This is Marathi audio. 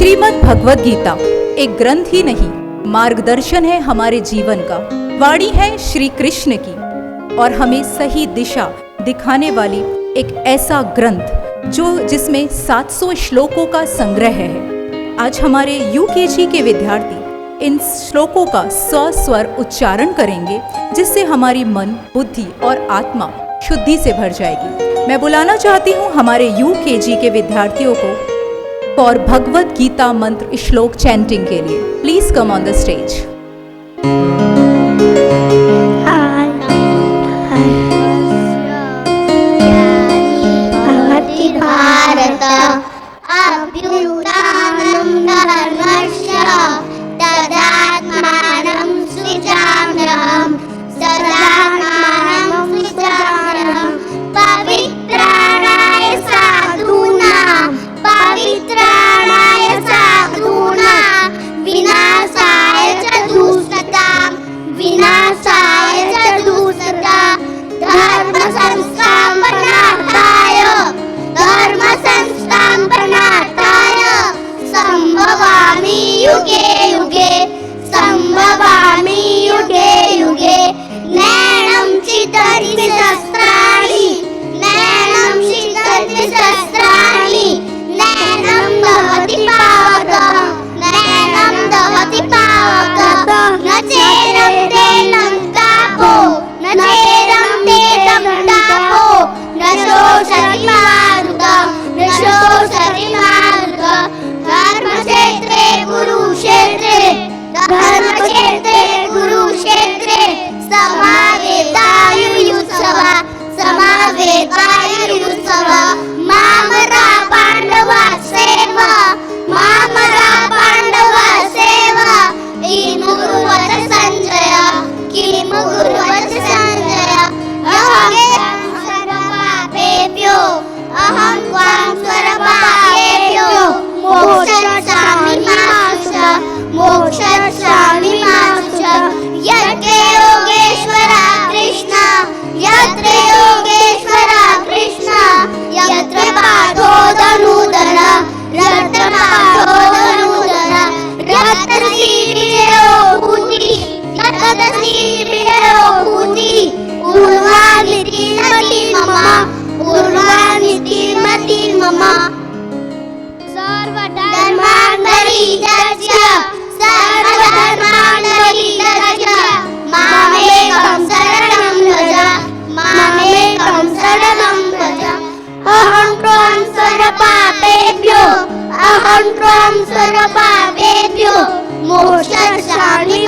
श्रीमद् भगवद गीता एक ग्रंथ ही नहीं, मार्गदर्शन है हमारे जीवन का। वाणी है श्री कृष्ण की और हमें सही दिशा दिखाने वाली एक ऐसा ग्रंथ जिसमें 700 श्लोकों का संग्रह है। आज हमारे यूकेजी के विद्यार्थी इन श्लोकों का सस्वर उच्चारण करेंगे, जिससे हमारी मन, बुद्धि और आत्मा शुद्धि से भर जाएगी। मैं बुलाना चाहती हूँ हमारे यूकेजी के विद्यार्थियों को फॉर भगवद गीता मंत्र श्लोक चैंटिंग के लिए। Please come on the stage. भारत अभ्युत्थानं धर्मस्य तदात्मानं सृजाम्यहं सदात्मानं सृजाम्यहं पवित्राणाय साधूनां विनाशाय च दुष्कृतां धर्म संस्थापनार्थाय संभवामि युगे युगे नैनं चितति शस्त्राणि नैनं दहति पावकः न चेरं तेनं तापो न शोषति मारुतः धर्मक्षेत्रे समावेतायुयुत्सव मामरा पाण्डवा सेव किमु कुर्वत संजय अहं त्वां सर्वपापेभ्यो मोक्षयिष्यामि मा शुचः। यत्र योगेश्वरः कृष्ण यत्र पार्थो धनुर्धरः यत्र श्रीविजयो भूति पूर्वानिति मम सर्वधर्मान् परित्यज्य मामेकं शरणं व्रज अहं त्वां सर्वपापेभ्यो मोक्षयिष्यामि